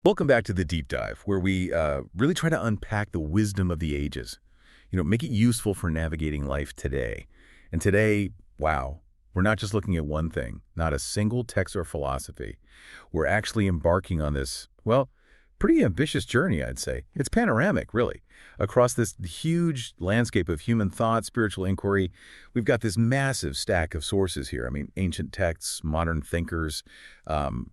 Welcome back to the deep dive, where we really try to unpack the wisdom of the ages. Make it useful for navigating life today. And today, wow, we're not just looking at one thing, not a single text or philosophy. We're actually embarking on this, well, pretty ambitious journey, I'd say. It's panoramic, really. Across this huge landscape of human thought, spiritual inquiry, we've got this massive stack of sources here. I mean, ancient texts, modern thinkers,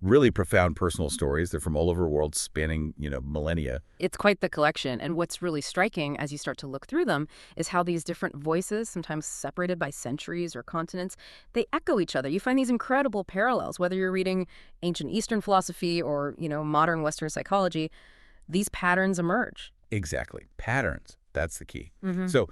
really profound personal stories. They're from all over the world, spanning, millennia. It's quite the collection, and what's really striking as you start to look through them is how these different voices, sometimes separated by centuries or continents, they echo each other. You find these incredible parallels, whether you're reading ancient Eastern philosophy or, modern Western psychology, these patterns emerge. Exactly. Patterns. That's the key. Mm-hmm. So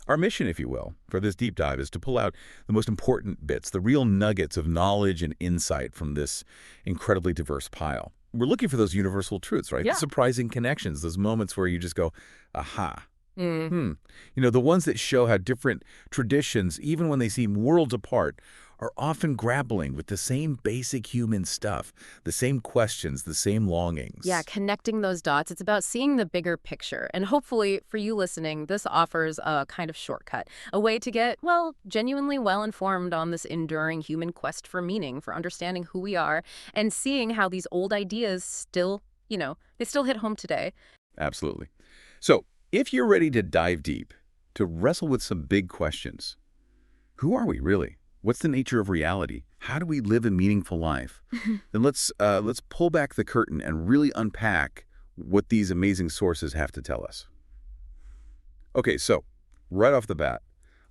our mission, if you will, for this deep dive is to pull out the most important bits, the real nuggets of knowledge and insight from this incredibly diverse pile. We're looking for those universal truths, right? Yeah. The surprising connections, those moments where you just go, aha. Mm. The ones that show how different traditions, even when they seem worlds apart, are often grappling with the same basic human stuff, the same questions, the same longings. Yeah, connecting those dots. It's about seeing the bigger picture. And hopefully, for you listening, this offers a kind of shortcut, a way to get, genuinely well-informed on this enduring human quest for meaning, for understanding who we are, and seeing how these old ideas still, they still hit home today. Absolutely. So, if you're ready to dive deep, to wrestle with some big questions, who are we really? What's the nature of reality? How do we live a meaningful life? Then let's pull back the curtain and really unpack what these amazing sources have to tell us. Okay, so right off the bat,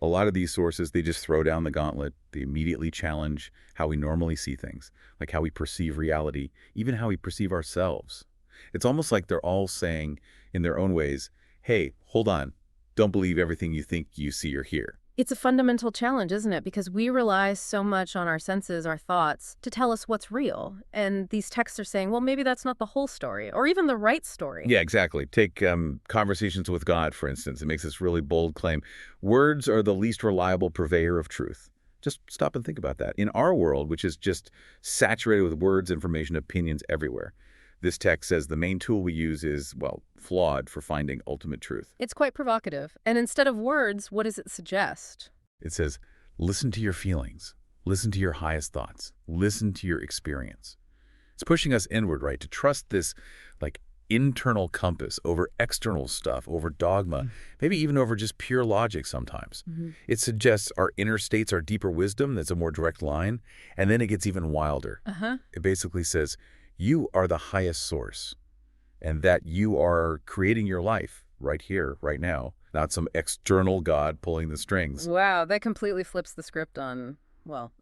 a lot of these sources, they just throw down the gauntlet. They immediately challenge how we normally see things, like how we perceive reality, even how we perceive ourselves. It's almost like they're all saying, in their own ways, hey, hold on, don't believe everything you think you see or hear. It's a fundamental challenge, isn't it? Because we rely so much on our senses, our thoughts, to tell us what's real. And these texts are saying, well, maybe that's not the whole story, or even the right story. Yeah, exactly. Take conversations with God, for instance. It makes this really bold claim. Words are the least reliable purveyor of truth. Just stop and think about that. In our world, which is just saturated with words, information, opinions everywhere, this text says the main tool we use is, flawed for finding ultimate truth. It's quite provocative. And instead of words, what does it suggest? It says, listen to your feelings. Listen to your highest thoughts. Listen to your experience. It's pushing us inward, right, to trust this, internal compass over external stuff, over dogma, maybe even over just pure logic sometimes. It suggests our inner states are deeper wisdom. That's a more direct line. And then it gets even wilder. It basically says, you are the highest source, and that you are creating your life right here, right now, not some external God pulling the strings. Wow, that completely flips the script on,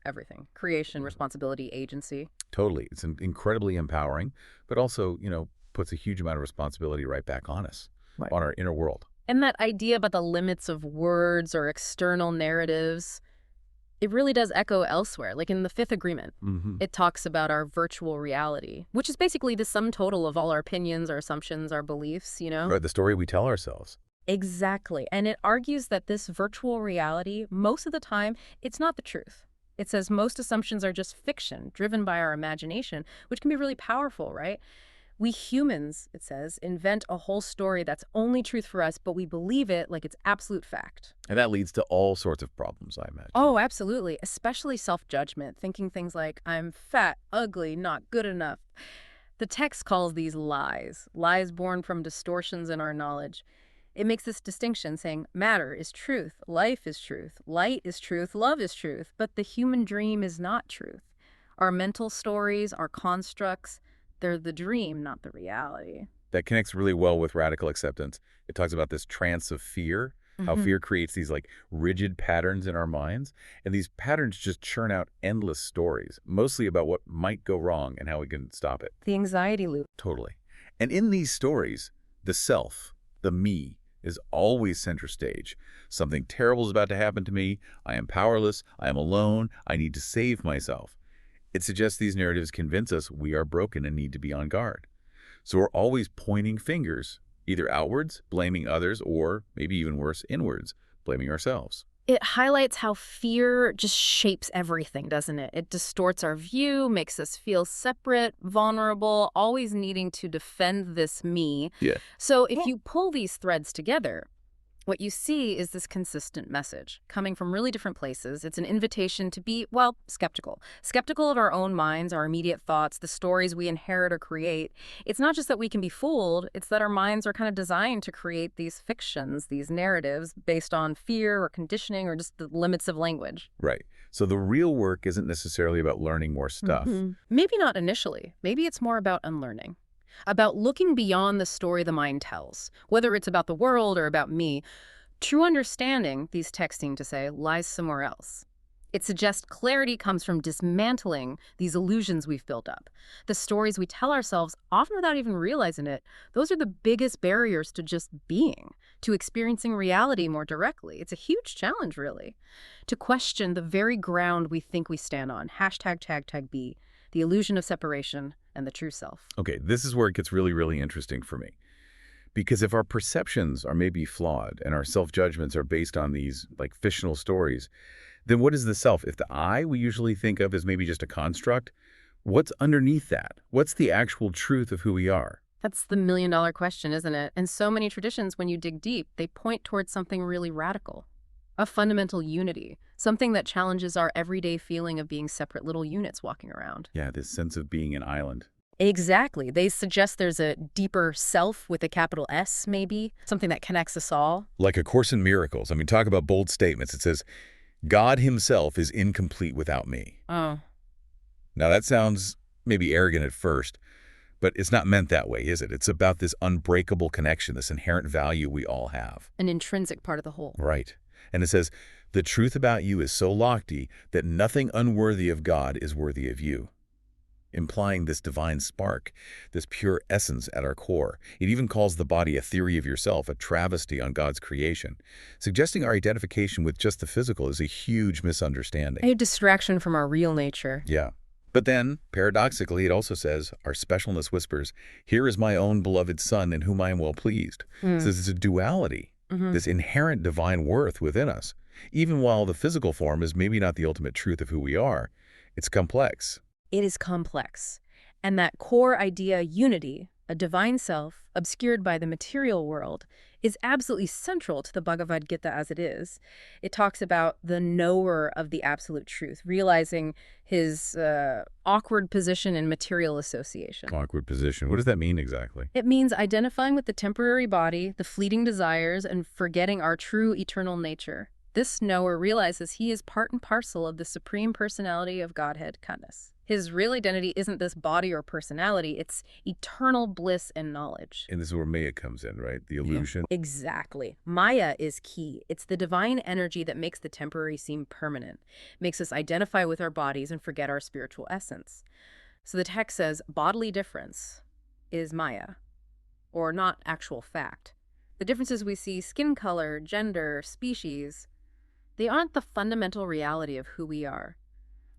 everything. Creation, responsibility, agency. Totally. It's incredibly empowering, but also, puts a huge amount of responsibility right back on us, Right. on our inner world. And that idea about the limits of words or external narratives, it really does echo elsewhere. Like in the Fifth Agreement, it talks about our virtual reality, which is basically the sum total of all our opinions, our assumptions, our beliefs, Right, the story we tell ourselves. Exactly. And it argues that this virtual reality, most of the time, it's not the truth. It says most assumptions are just fiction, driven by our imagination, which can be really powerful, right? We humans, it says, invent a whole story that's only truth for us, but we believe it like it's absolute fact. And that leads to all sorts of problems, I imagine. Oh, absolutely. Especially self-judgment, thinking things like, I'm fat, ugly, not good enough. The text calls these lies born from distortions in our knowledge. It makes this distinction saying matter is truth, life is truth, light is truth, love is truth, but the human dream is not truth. Our mental stories, our constructs, they're the dream, not the reality. That connects really well with radical acceptance. It talks about this trance of fear, how fear creates these rigid patterns in our minds. And these patterns just churn out endless stories, mostly about what might go wrong and how we can stop it. The anxiety loop. Totally. And in these stories, the self, the me, is always center stage. Something terrible is about to happen to me. I am powerless. I am alone. I need to save myself. It suggests these narratives convince us we are broken and need to be on guard. So we're always pointing fingers, either outwards, blaming others, or maybe even worse, inwards, blaming ourselves. It highlights how fear just shapes everything, doesn't it? It distorts our view, makes us feel separate, vulnerable, always needing to defend this me. Yeah. So if you pull these threads together, what you see is this consistent message coming from really different places. It's an invitation to be, well, skeptical. Skeptical of our own minds, our immediate thoughts, the stories we inherit or create. It's not just that we can be fooled, it's that our minds are kind of designed to create these fictions, these narratives based on fear or conditioning or just the limits of language. Right. So the real work isn't necessarily about learning more stuff. Maybe not initially. Maybe it's more about unlearning. About looking beyond the story the mind tells, whether it's about the world or about me. True understanding, these texts seem to say, lies somewhere else. It suggests clarity comes from dismantling these illusions we've built up. The stories we tell ourselves, often without even realizing it, those are the biggest barriers to just being, to experiencing reality more directly. It's a huge challenge, really, to question the very ground we think we stand on. #tag B, the illusion of separation and the true self. Okay, this is where it gets really, really interesting for me. Because if our perceptions are maybe flawed and our self-judgments are based on these like fictional stories, then what is the self? If the I we usually think of as maybe just a construct, what's underneath that? What's the actual truth of who we are? That's the million-dollar question, isn't it? And so many traditions, when you dig deep, they point towards something really radical. A fundamental unity, something that challenges our everyday feeling of being separate little units walking around. Yeah, this sense of being an island. Exactly. They suggest there's a deeper self with a capital S, maybe, something that connects us all. Like A Course in Miracles. I mean, talk about bold statements. It says, God himself is incomplete without me. Oh. Now that sounds maybe arrogant at first, but it's not meant that way, is it? It's about this unbreakable connection, this inherent value we all have. An intrinsic part of the whole. Right. And it says, the truth about you is so lofty that nothing unworthy of God is worthy of you. Implying this divine spark, this pure essence at our core. It even calls the body a theory of yourself, a travesty on God's creation. Suggesting our identification with just the physical is a huge misunderstanding. A distraction from our real nature. Yeah. But then, paradoxically, it also says, our specialness whispers, here is my own beloved Son in whom I am well pleased. So there's a duality, this inherent divine worth within us. Even while the physical form is maybe not the ultimate truth of who we are, it's complex. It is complex. And that core idea, unity, a divine self, obscured by the material world, is absolutely central to the Bhagavad Gita as it is. It talks about the knower of the absolute truth, realizing his awkward position in material association. Awkward position. What does that mean exactly? It means identifying with the temporary body, the fleeting desires, and forgetting our true eternal nature. This knower realizes he is part and parcel of the Supreme Personality of Godhead, Kindness. His real identity isn't this body or personality, it's eternal bliss and knowledge. And this is where Maya comes in, right? The illusion. Exactly. Maya is key. It's the divine energy that makes the temporary seem permanent, makes us identify with our bodies and forget our spiritual essence. So the text says bodily difference is Maya, or not actual fact. The differences we see, skin color, gender, species, they aren't the fundamental reality of who we are.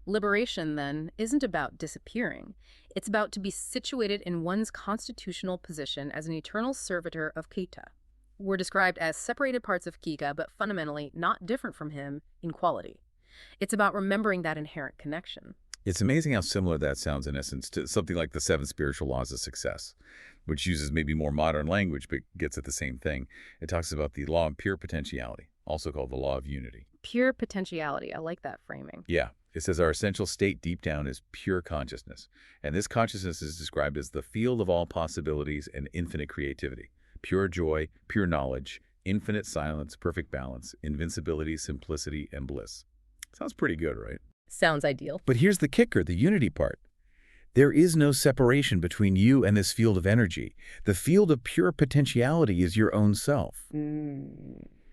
Liberation, then, isn't about disappearing. It's about to be situated in one's constitutional position as an eternal servitor of Kita. We're described as separated parts of Kika, but fundamentally not different from him in quality. It's about remembering that inherent connection. It's amazing how similar that sounds in essence to something like the 7 spiritual laws of success, which uses maybe more modern language but gets at the same thing. It talks about the law of pure potentiality, also called the law of unity. Pure potentiality. I like that framing. Yeah. It says our essential state deep down is pure consciousness. And this consciousness is described as the field of all possibilities and infinite creativity. Pure joy, pure knowledge, infinite silence, perfect balance, invincibility, simplicity, and bliss. Sounds pretty good, right? Sounds ideal. But here's the kicker, the unity part. There is no separation between you and this field of energy. The field of pure potentiality is your own self.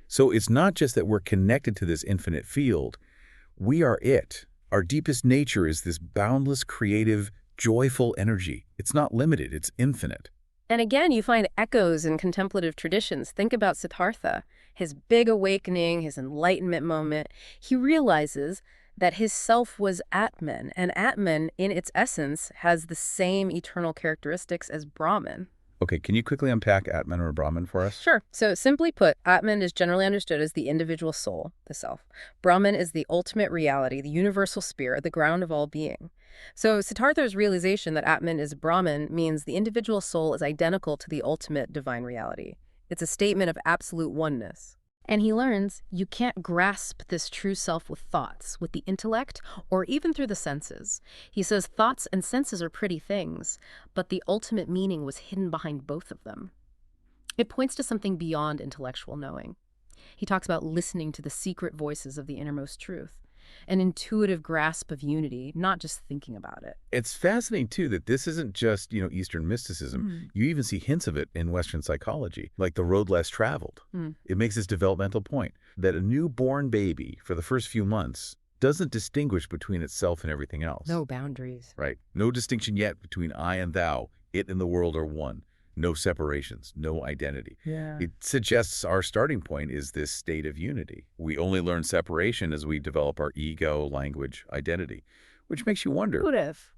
So it's not just that we're connected to this infinite field. We are it. Our deepest nature is this boundless, creative, joyful energy. It's not limited, it's infinite. And again, you find echoes in contemplative traditions. Think about Siddhartha, his big awakening, his enlightenment moment. He realizes that his self was Atman, and Atman, in its essence, has the same eternal characteristics as Brahman. Okay, can you quickly unpack Atman or Brahman for us? Sure. So simply put, Atman is generally understood as the individual soul, the self. Brahman is the ultimate reality, the universal spirit, the ground of all being. So Siddhartha's realization that Atman is Brahman means the individual soul is identical to the ultimate divine reality. It's a statement of absolute oneness. And he learns you can't grasp this true self with thoughts, with the intellect, or even through the senses. He says thoughts and senses are pretty things, but the ultimate meaning was hidden behind both of them. It points to something beyond intellectual knowing. He talks about listening to the secret voices of the innermost truth, an intuitive grasp of unity, not just thinking about it. It's fascinating, too, that this isn't just, Eastern mysticism. You even see hints of it in Western psychology, like the road less traveled. It makes this developmental point that a newborn baby, for the first few months, doesn't distinguish between itself and everything else. No boundaries. Right. No distinction yet between I and thou. It and the world are one. No separations, no identity. Yeah. It suggests our starting point is this state of unity. We only learn separation as we develop our ego, language, identity, which makes you wonder,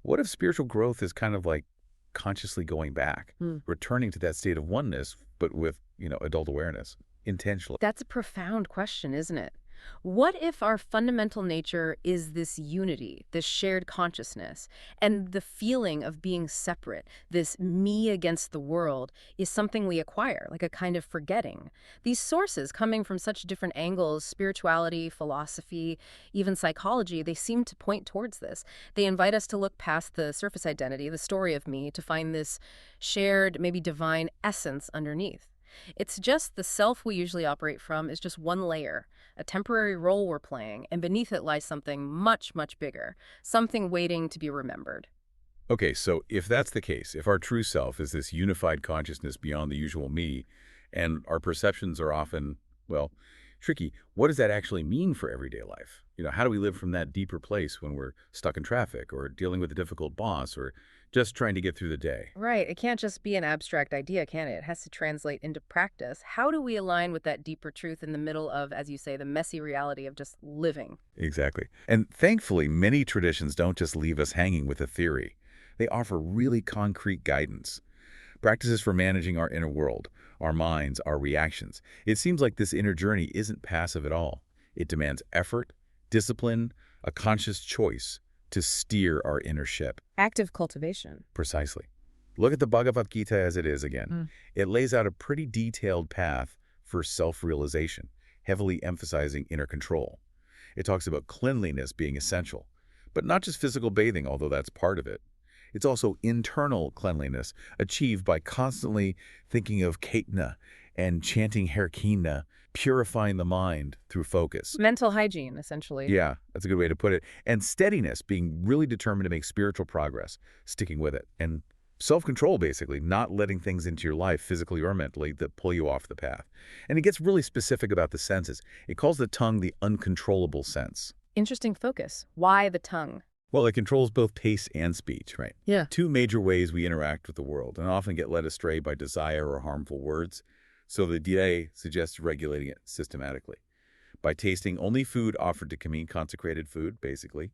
what if spiritual growth is kind of like consciously going back, returning to that state of oneness, but with, adult awareness, intentionally? That's a profound question, isn't it? What if our fundamental nature is this unity, this shared consciousness, and the feeling of being separate, this me against the world, is something we acquire, like a kind of forgetting? These sources coming from such different angles, spirituality, philosophy, even psychology, they seem to point towards this. They invite us to look past the surface identity, the story of me, to find this shared, maybe divine essence underneath. It's just the self we usually operate from is just one layer, a temporary role we're playing, and beneath it lies something much, much bigger, something waiting to be remembered. Okay, so if that's the case, if our true self is this unified consciousness beyond the usual me, and our perceptions are often, well, tricky, what does that actually mean for everyday life? How do we live from that deeper place when we're stuck in traffic or dealing with a difficult boss or just trying to get through the day? Right, it can't just be an abstract idea, can it? It has to translate into practice. How do we align with that deeper truth in the middle of, as you say, the messy reality of just living? Exactly. And thankfully, many traditions don't just leave us hanging with a theory. They offer really concrete guidance. Practices for managing our inner world, our minds, our reactions. It seems like this inner journey isn't passive at all. It demands effort, discipline, a conscious choice to steer our inner ship. Active cultivation. Precisely. Look at the Bhagavad Gita as it is again. It lays out a pretty detailed path for self-realization, heavily emphasizing inner control. It talks about cleanliness being essential, but not just physical bathing, although that's part of it. It's also internal cleanliness, achieved by constantly thinking of Ketna and chanting Hare Krishna, purifying the mind through focus. Mental hygiene, essentially. Yeah, that's a good way to put it. And steadiness, being really determined to make spiritual progress, sticking with it. And self-control, basically, not letting things into your life, physically or mentally, that pull you off the path. And it gets really specific about the senses. It calls the tongue the uncontrollable sense. Interesting focus. Why the tongue? Well, it controls both taste and speech, right? Yeah. Two major ways we interact with the world and often get led astray by desire or harmful words. So the DA suggests regulating it systematically by tasting only food offered to Kamin, consecrated food, basically,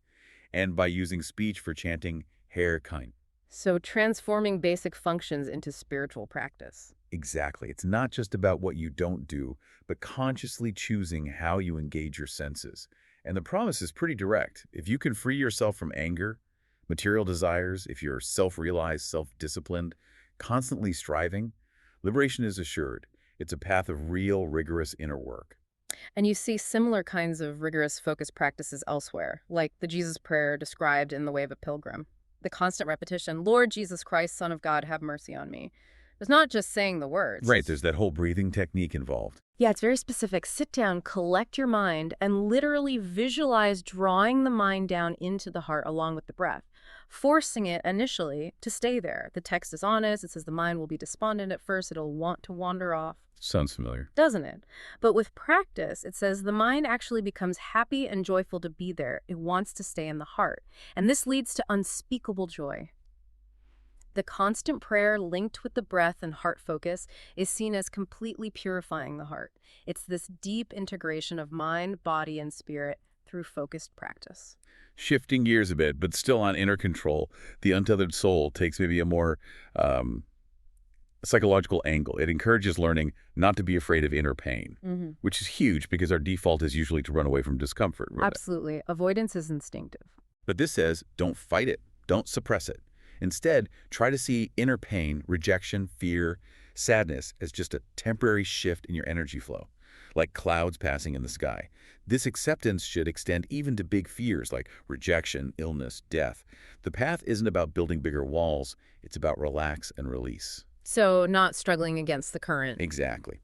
and by using speech for chanting Hare Krishna. So transforming basic functions into spiritual practice. Exactly. It's not just about what you don't do, but consciously choosing how you engage your senses. And the promise is pretty direct. If you can free yourself from anger, material desires, if you're self-realized, self-disciplined, constantly striving, liberation is assured. It's a path of real, rigorous inner work. And you see similar kinds of rigorous focus practices elsewhere, like the Jesus prayer described in The Way of a Pilgrim. The constant repetition, Lord Jesus Christ, Son of God, have mercy on me. It's not just saying the words. Right, there's that whole breathing technique involved. Yeah, it's very specific. Sit down, collect your mind, and literally visualize drawing the mind down into the heart along with the breath, forcing it initially to stay there. The text is honest. It says the mind will be despondent at first. It'll want to wander off. Sounds familiar. Doesn't it? But with practice, it says the mind actually becomes happy and joyful to be there. It wants to stay in the heart. And this leads to unspeakable joy. The constant prayer linked with the breath and heart focus is seen as completely purifying the heart. It's this deep integration of mind, body, and spirit through focused practice. Shifting gears a bit, but still on inner control, the untethered soul takes maybe a more psychological angle. It encourages learning not to be afraid of inner pain, Hmm. which is huge because our default is usually to run away from discomfort. Remember that. Absolutely. Avoidance is instinctive. But this says, don't fight it. Don't suppress it. Instead, try to see inner pain, rejection, fear, sadness as just a temporary shift in your energy flow, like clouds passing in the sky. This acceptance should extend even to big fears like rejection, illness, death. The path isn't about building bigger walls. It's about relax and release. So not struggling against the current. Exactly.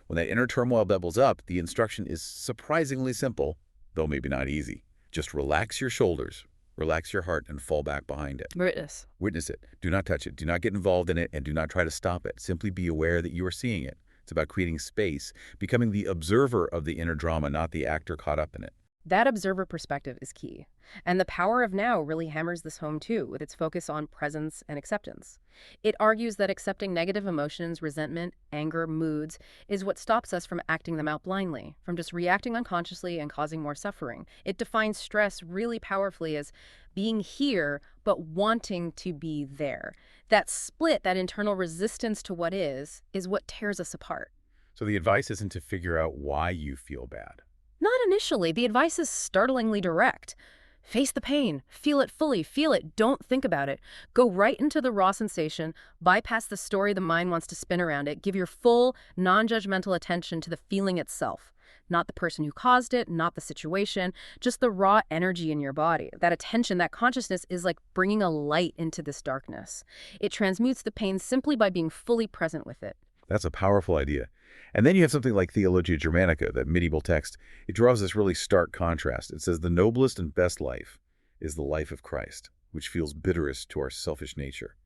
When that inner turmoil bubbles up, the instruction is surprisingly simple, though maybe not easy. Just relax your shoulders, relax your heart, and fall back behind it. Witness. Witness it. Do not touch it. Do not get involved in it, and do not try to stop it. Simply be aware that you are seeing it. It's about creating space, becoming the observer of the inner drama, not the actor caught up in it. That observer perspective is key. And the power of now really hammers this home too, with its focus on presence and acceptance. It argues that accepting negative emotions, resentment, anger, moods, is what stops us from acting them out blindly, from just reacting unconsciously and causing more suffering. It defines stress really powerfully as being here, but wanting to be there. That split, that internal resistance to what is what tears us apart. So the advice isn't to figure out why you feel bad. Not initially. The advice is startlingly direct. Face the pain. Feel it fully. Feel it. Don't think about it. Go right into the raw sensation. Bypass the story the mind wants to spin around it. Give your full, non-judgmental attention to the feeling itself. Not the person who caused it, not the situation, just the raw energy in your body. That attention, that consciousness is like bringing a light into this darkness. It transmutes the pain simply by being fully present with it. That's a powerful idea. And then you have something like Theologia Germanica, that medieval text. It draws this really stark contrast. It says the noblest and best life is the life of Christ, which feels bitterest to our selfish nature.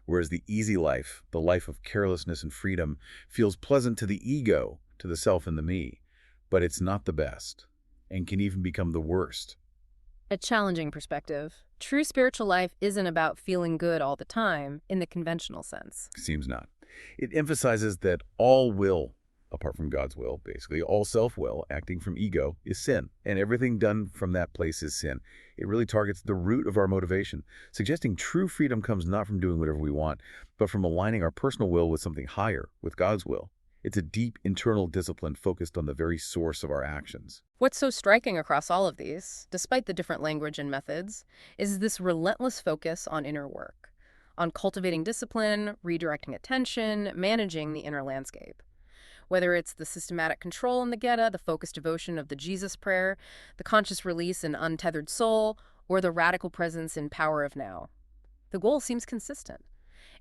Whereas the easy life, the life of carelessness and freedom, feels pleasant to the ego, to the self and the me. But it's not the best, and can even become the worst. A challenging perspective. True spiritual life isn't about feeling good all the time in the conventional sense. Seems not. It emphasizes that all will, apart from God's will, basically, all self-will, acting from ego, is sin. And everything done from that place is sin. It really targets the root of our motivation, suggesting true freedom comes not from doing whatever we want, but from aligning our personal will with something higher, with God's will. It's a deep internal discipline focused on the very source of our actions. What's so striking across all of these, despite the different language and methods, is this relentless focus on inner work, on cultivating discipline, redirecting attention, managing the inner landscape. Whether it's the systematic control in the Geta, the focused devotion of the Jesus prayer, the conscious release in untethered soul, or the radical presence in power of now. The goal seems consistent.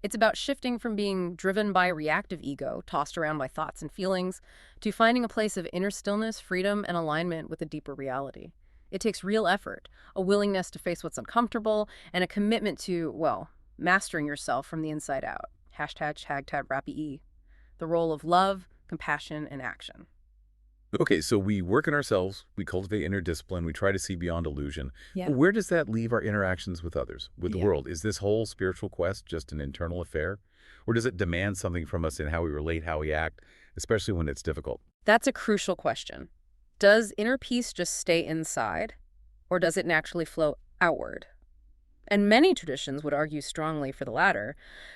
It's about shifting from being driven by reactive ego, tossed around by thoughts and feelings, to finding a place of inner stillness, freedom, and alignment with a deeper reality. It takes real effort, a willingness to face what's uncomfortable, and a commitment to, well, mastering yourself from the inside out. #RappyE. The role of love, compassion, and action. Okay, so we work in ourselves, we cultivate inner discipline, we try to see beyond illusion. Yeah. Where does that leave our interactions with others, with the Yeah. world? Is this whole spiritual quest just an internal affair? Or does it demand something from us in how we relate, how we act, especially when it's difficult? That's a crucial question. Does inner peace just stay inside, or does it naturally flow outward? And many traditions would argue strongly for the latter,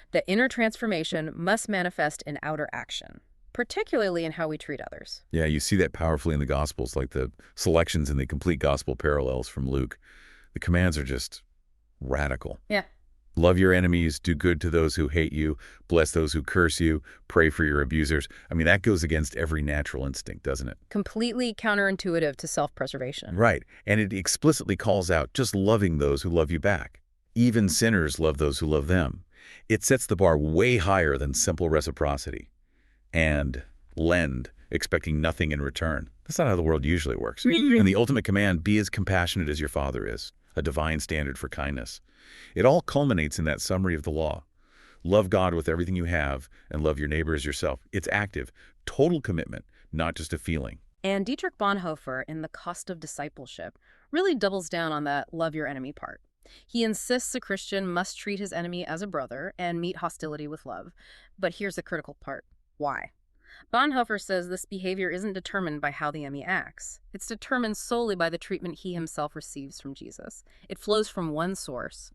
that inner transformation must manifest in outer action, particularly in how we treat others. Yeah, you see that powerfully in the Gospels, like the selections in the complete Gospel parallels from Luke. The commands are just radical. Yeah. Love your enemies, do good to those who hate you, bless those who curse you, pray for your abusers. I mean, that goes against every natural instinct, doesn't it? Completely counterintuitive to self-preservation. Right. And it explicitly calls out just loving those who love you back. Even sinners love those who love them. It sets the bar way higher than simple reciprocity. And lend, expecting nothing in return. That's not how the world usually works. And the ultimate command, be as compassionate as your Father is, a divine standard for kindness. It all culminates in that summary of the law. Love God with everything you have and love your neighbor as yourself. It's active, total commitment, not just a feeling. And Dietrich Bonhoeffer, in The Cost of Discipleship, really doubles down on that love your enemy part. He insists a Christian must treat his enemy as a brother and meet hostility with love. But here's the critical part. Why? Bonhoeffer says this behavior isn't determined by how the enemy acts. It's determined solely by the treatment he himself receives from Jesus. It flows from one source,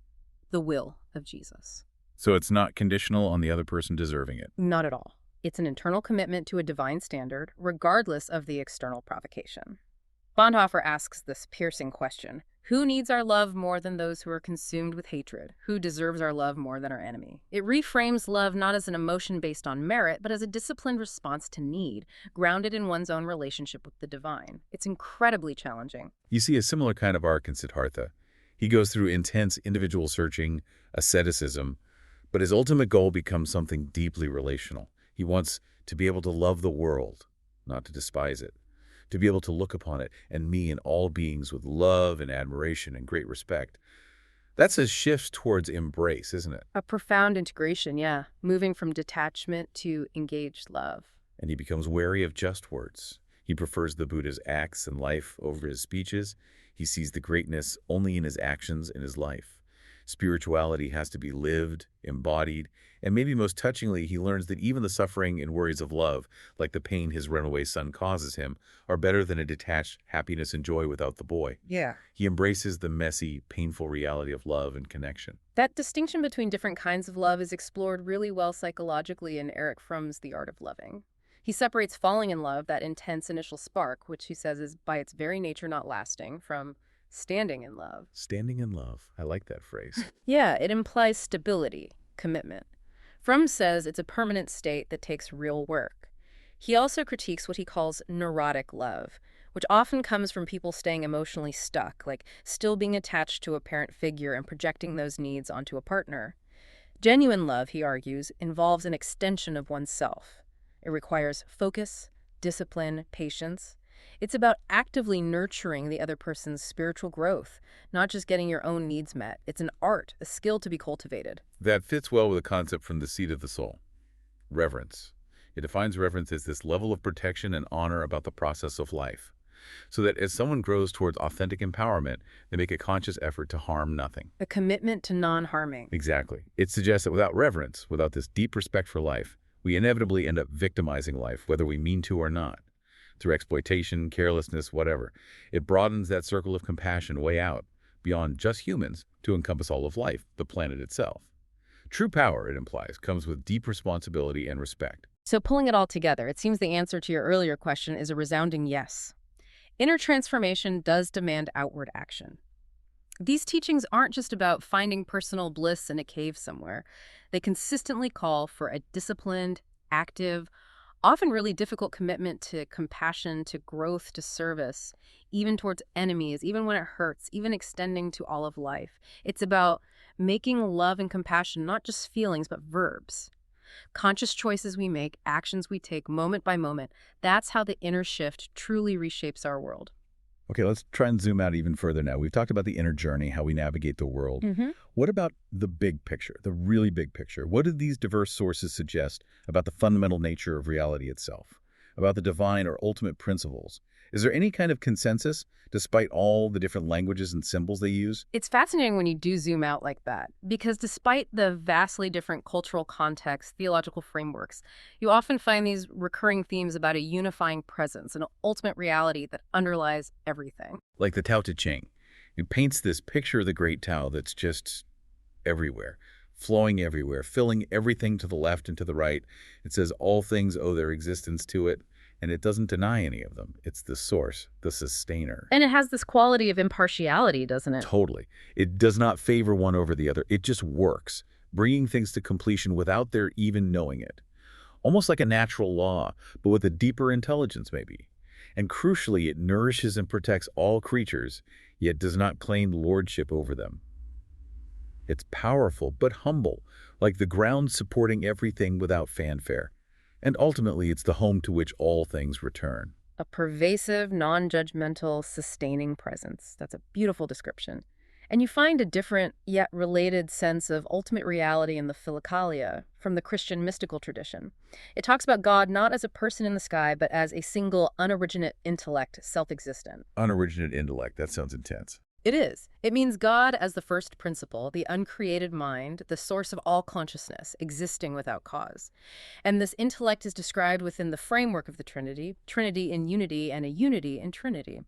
the will of Jesus. So it's not conditional on the other person deserving it. Not at all. It's an internal commitment to a divine standard, regardless of the external provocation. Bonhoeffer asks this piercing question: who needs our love more than those who are consumed with hatred? Who deserves our love more than our enemy? It reframes love not as an emotion based on merit, but as a disciplined response to need, grounded in one's own relationship with the divine. It's incredibly challenging. You see a similar kind of arc in Siddhartha. He goes through intense individual searching, asceticism, but his ultimate goal becomes something deeply relational. He wants to be able to love the world, not to despise it, to be able to look upon it and me and all beings with love and admiration and great respect. That's a shift towards embrace, isn't it? A profound integration, yeah. Moving from detachment to engaged love. And he becomes wary of just words. He prefers the Buddha's acts and life over his speeches. He sees the greatness only in his actions in his life. Spirituality has to be lived, embodied, and maybe most touchingly, he learns that even the suffering and worries of love, like the pain his runaway son causes him, are better than a detached happiness and joy without the boy. Yeah. He embraces the messy, painful reality of love and connection. That distinction between different kinds of love is explored really well psychologically in Erich Fromm's The Art of Loving. He separates falling in love, that intense initial spark, which he says is by its very nature not lasting, from standing in love. Standing in love. I like that phrase. Yeah, it implies stability, commitment. Fromm says it's a permanent state that takes real work. He also critiques what he calls neurotic love, which often comes from people staying emotionally stuck, like still being attached to a parent figure and projecting those needs onto a partner. Genuine love, he argues, involves an extension of oneself. It requires focus, discipline, patience. It's about actively nurturing the other person's spiritual growth, not just getting your own needs met. It's an art, a skill to be cultivated. That fits well with a concept from The Seed of the Soul, reverence. It defines reverence as this level of protection and honor about the process of life, so that as someone grows towards authentic empowerment, they make a conscious effort to harm nothing. A commitment to non-harming. Exactly. It suggests that without reverence, without this deep respect for life, we inevitably end up victimizing life, whether we mean to or not, through exploitation, carelessness, whatever. It broadens that circle of compassion way out, beyond just humans, to encompass all of life, the planet itself. True power, it implies, comes with deep responsibility and respect. So pulling it all together, it seems the answer to your earlier question is a resounding yes. Inner transformation does demand outward action. These teachings aren't just about finding personal bliss in a cave somewhere. They consistently call for a disciplined, active, often really difficult commitment to compassion, to growth, to service, even towards enemies, even when it hurts, even extending to all of life. It's about making love and compassion not just feelings, but verbs. Conscious choices we make, actions we take moment by moment, that's how the inner shift truly reshapes our world. Okay, let's try and zoom out even further now. We've talked about the inner journey, how we navigate the world. What about the big picture, the really big picture? What do these diverse sources suggest about the fundamental nature of reality itself, about the divine or ultimate principles? Is there any kind of consensus, despite all the different languages and symbols they use? It's fascinating when you do zoom out like that, because despite the vastly different cultural contexts, theological frameworks, you often find these recurring themes about a unifying presence, an ultimate reality that underlies everything. Like the Tao Te Ching. It paints this picture of the great Tao that's just everywhere, flowing everywhere, filling everything to the left and to the right. It says all things owe their existence to it. And it doesn't deny any of them. It's the source, the sustainer. And it has this quality of impartiality, doesn't it? Totally. It does not favor one over the other. It just works, bringing things to completion without their even knowing it. Almost like a natural law, but with a deeper intelligence maybe. And crucially, it nourishes and protects all creatures, yet does not claim lordship over them. It's powerful, but humble, like the ground supporting everything without fanfare. And ultimately, it's the home to which all things return. A pervasive, non-judgmental, sustaining presence. That's a beautiful description. And you find a different, yet related sense of ultimate reality in the Philokalia from the Christian mystical tradition. It talks about God not as a person in the sky, but as a single, unoriginate intellect, self-existent. Unoriginate intellect, that sounds intense. It is. It means God as the first principle, the uncreated mind, the source of all consciousness, existing without cause. And this intellect is described within the framework of the Trinity, Trinity in unity and a unity in Trinity.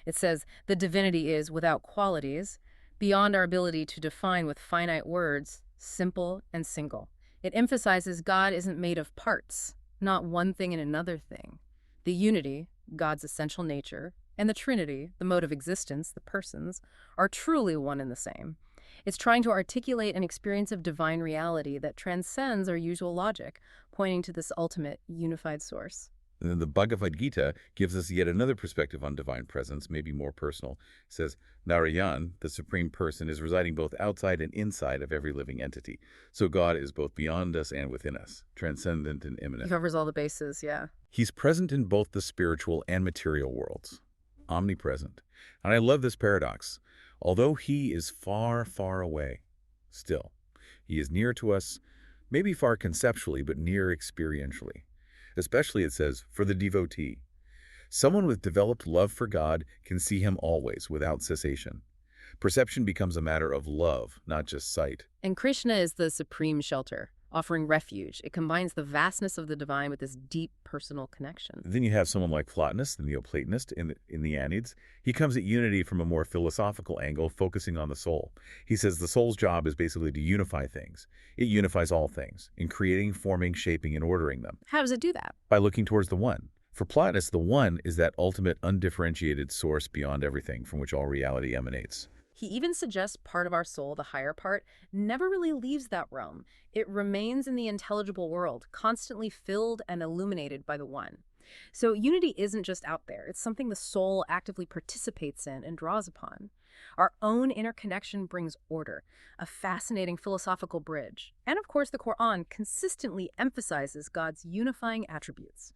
It says, the divinity is without qualities, beyond our ability to define with finite words, simple and single. It emphasizes God isn't made of parts, not one thing and another thing. The unity, God's essential nature, and the Trinity, the mode of existence, the persons, are truly one and the same. It's trying to articulate an experience of divine reality that transcends our usual logic, pointing to this ultimate, unified source. And then the Bhagavad Gita gives us yet another perspective on divine presence, maybe more personal. It says, Narayan, the Supreme Person, is residing both outside and inside of every living entity. So God is both beyond us and within us, transcendent and He immanent. covers all the bases, yeah. He's present in both the spiritual and material worlds, omnipresent. And I love this paradox. Although he is far, far away, still, he is near to us, maybe far conceptually, but near experientially. Especially, it says, for the devotee. Someone with developed love for God can see him always, without cessation. Perception becomes a matter of love, not just sight. And Krishna is the supreme shelter, offering refuge. It combines the vastness of the divine with this deep personal connection. Then you have someone like Plotinus, the Neoplatonist, in the Enneads. He comes at unity from a more philosophical angle, focusing on the soul. He says the soul's job is basically to unify things. It unifies all things, in creating, forming, shaping, and ordering them. How does it do that? By looking towards the one. For Plotinus, the one is that ultimate undifferentiated source beyond everything from which all reality emanates. He even suggests part of our soul, the higher part, never really leaves that realm. It remains in the intelligible world, constantly filled and illuminated by the one. So unity isn't just out there. It's something the soul actively participates in and draws upon. Our own interconnection brings order, a fascinating philosophical bridge. And of course, the Quran consistently emphasizes God's unifying attributes.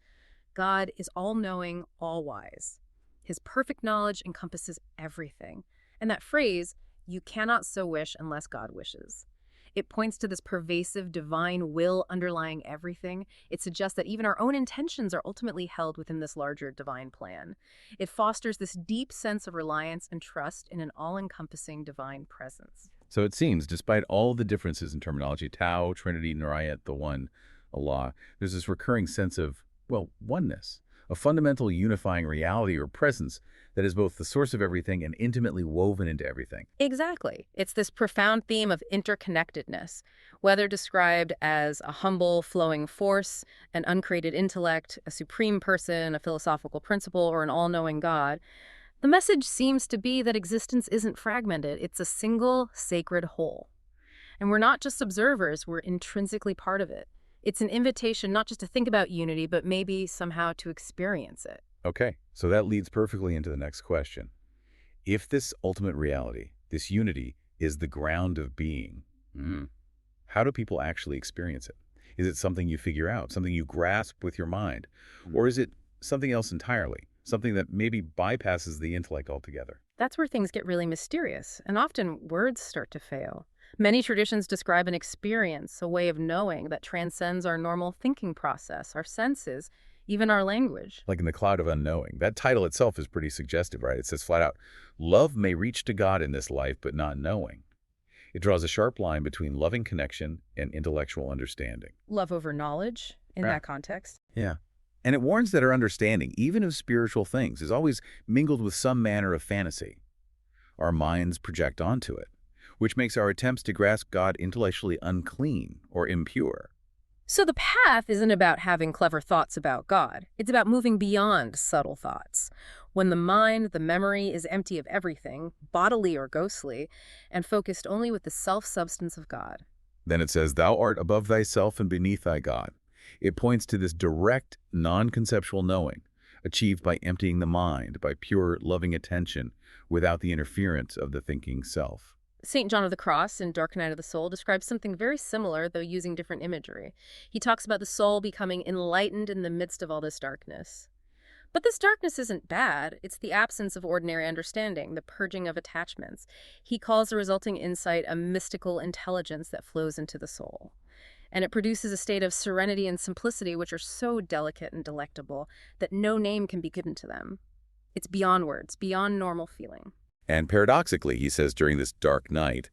God is all-knowing, all-wise. His perfect knowledge encompasses everything. And that phrase, you cannot so wish unless God wishes. It points to this pervasive divine will underlying everything. It suggests that even our own intentions are ultimately held within this larger divine plan. It fosters this deep sense of reliance and trust in an all-encompassing divine presence. So it seems, despite all the differences in terminology, Tao, Trinity, Narayat, the One, Allah, there's this recurring sense of, well, oneness, a fundamental unifying reality or presence that is both the source of everything and intimately woven into everything. Exactly. It's this profound theme of interconnectedness, whether described as a humble, flowing force, an uncreated intellect, a supreme person, a philosophical principle, or an all-knowing God. The message seems to be that existence isn't fragmented. It's a single, sacred whole. And we're not just observers, we're intrinsically part of it. It's an invitation not just to think about unity, but maybe somehow to experience it. Okay, so that leads perfectly into the next question. If this ultimate reality, this unity, is the ground of being, how do people actually experience it? Is it something you figure out, something you grasp with your mind? Or is it something else entirely, something that maybe bypasses the intellect altogether? That's where things get really mysterious, and often words start to fail. Many traditions describe an experience, a way of knowing that transcends our normal thinking process, our senses, even our language. Like in the cloud of unknowing. That title itself is pretty suggestive, right? It says flat out, love may reach to God in this life, but not knowing. It draws a sharp line between loving connection and intellectual understanding. Love over knowledge in that context. Yeah. And it warns that our understanding, even of spiritual things, is always mingled with some manner of fantasy. Our minds project onto it, which makes our attempts to grasp God intellectually unclean or impure. So the path isn't about having clever thoughts about God. It's about moving beyond subtle thoughts. When the mind, the memory, is empty of everything, bodily or ghostly, and focused only with the self-substance of God. Then it says, thou art above thyself and beneath thy God. It points to this direct, non-conceptual knowing, achieved by emptying the mind, by pure, loving attention, without the interference of the thinking self. St. John of the Cross in Dark Night of the Soul describes something very similar, though using different imagery. He talks about the soul becoming enlightened in the midst of all this darkness. But this darkness isn't bad. It's the absence of ordinary understanding, the purging of attachments. He calls the resulting insight a mystical intelligence that flows into the soul. And it produces a state of serenity and simplicity which are so delicate and delectable that no name can be given to them. It's beyond words, beyond normal feeling. And paradoxically, he says during this dark night,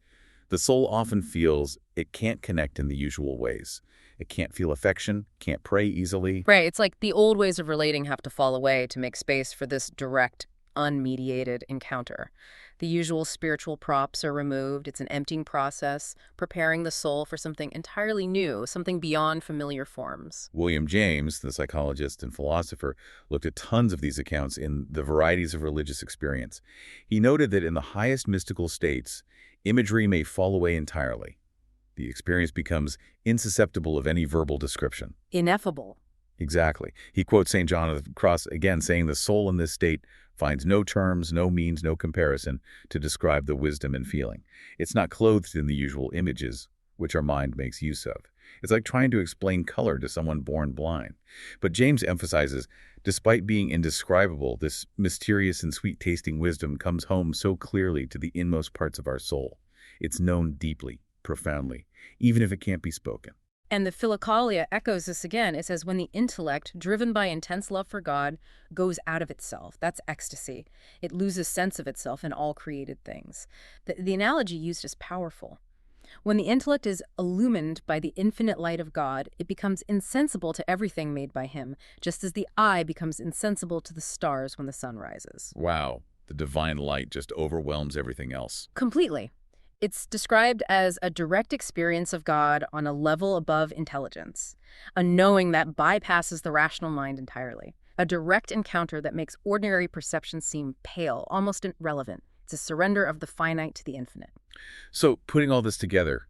the soul often feels it can't connect in the usual ways. It can't feel affection, can't pray easily. Right, it's like the old ways of relating have to fall away to make space for this direct, unmediated encounter. The usual spiritual props are removed. It's an emptying process, preparing the soul for something entirely new, something beyond familiar forms. William James, the psychologist and philosopher, looked at tons of these accounts in The Varieties of Religious Experience. He noted that in the highest mystical states, imagery may fall away entirely. The experience becomes insusceptible of any verbal description. Ineffable. Exactly. He quotes St. John of the Cross again, saying the soul in this state finds no terms, no means, no comparison to describe the wisdom and feeling. It's not clothed in the usual images, which our mind makes use of. It's like trying to explain color to someone born blind. But James emphasizes, despite being indescribable, this mysterious and sweet-tasting wisdom comes home so clearly to the inmost parts of our soul. It's known deeply, profoundly, even if it can't be spoken. And the Philokalia echoes this again. It says, when the intellect, driven by intense love for God, goes out of itself, that's ecstasy. It loses sense of itself in all created things. The analogy used is powerful. When the intellect is illumined by the infinite light of God, it becomes insensible to everything made by him, just as the eye becomes insensible to the stars when the sun rises. Wow, the divine light just overwhelms everything else. Completely. It's described as a direct experience of God on a level above intelligence, a knowing that bypasses the rational mind entirely, a direct encounter that makes ordinary perception seem pale, almost irrelevant. It's a surrender of the finite to the infinite. So, putting all this together,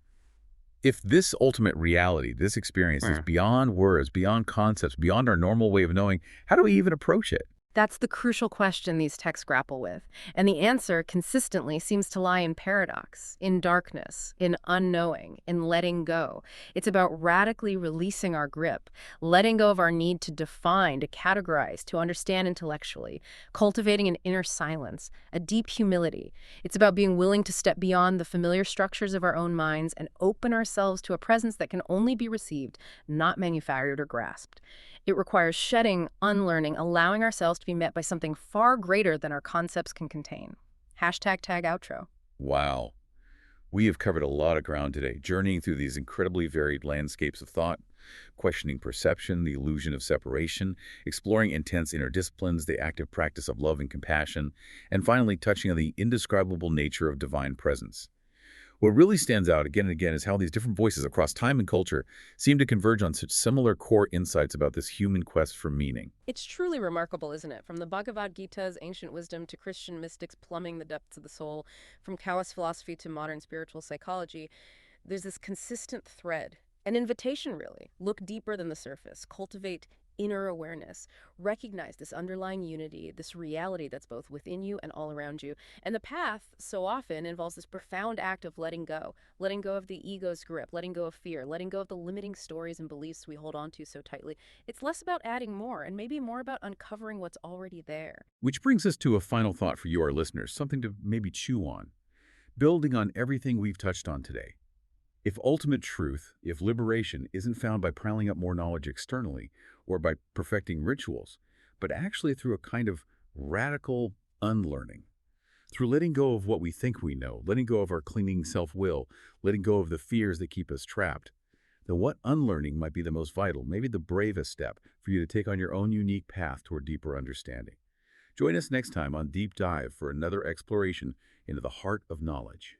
if this ultimate reality, this experience is beyond words, beyond concepts, beyond our normal way of knowing, how do we even approach it? That's the crucial question these texts grapple with, and the answer consistently seems to lie in paradox, in darkness, in unknowing, in letting go. It's about radically releasing our grip, letting go of our need to define, to categorize, to understand intellectually, cultivating an inner silence, a deep humility. It's about being willing to step beyond the familiar structures of our own minds and open ourselves to a presence that can only be received, not manufactured or grasped. It requires shedding, unlearning, allowing ourselves to be met by something far greater than our concepts can contain. #tag outro. Wow. We have covered a lot of ground today, journeying through these incredibly varied landscapes of thought, questioning perception, the illusion of separation, exploring intense inner disciplines, the active practice of love and compassion, and finally touching on the indescribable nature of divine presence. What really stands out again and again is how these different voices across time and culture seem to converge on such similar core insights about this human quest for meaning. It's truly remarkable, isn't it? From the Bhagavad Gita's ancient wisdom to Christian mystics plumbing the depths of the soul, from Taoist philosophy to modern spiritual psychology, there's this consistent thread. An invitation, really. Look deeper than the surface. Cultivate inner awareness. Recognize this underlying unity, this reality that's both within you and all around you. And the path, so often, involves this profound act of letting go of the ego's grip, letting go of fear, letting go of the limiting stories and beliefs we hold on to so tightly. It's less about adding more and maybe more about uncovering what's already there. Which brings us to a final thought for you, our listeners, something to maybe chew on. Building on everything we've touched on today. If ultimate truth, if liberation isn't found by piling up more knowledge externally or by perfecting rituals, but actually through a kind of radical unlearning, through letting go of what we think we know, letting go of our clinging self-will, letting go of the fears that keep us trapped, then what unlearning might be the most vital, maybe the bravest step for you to take on your own unique path toward deeper understanding? Join us next time on Deep Dive for another exploration into the heart of knowledge.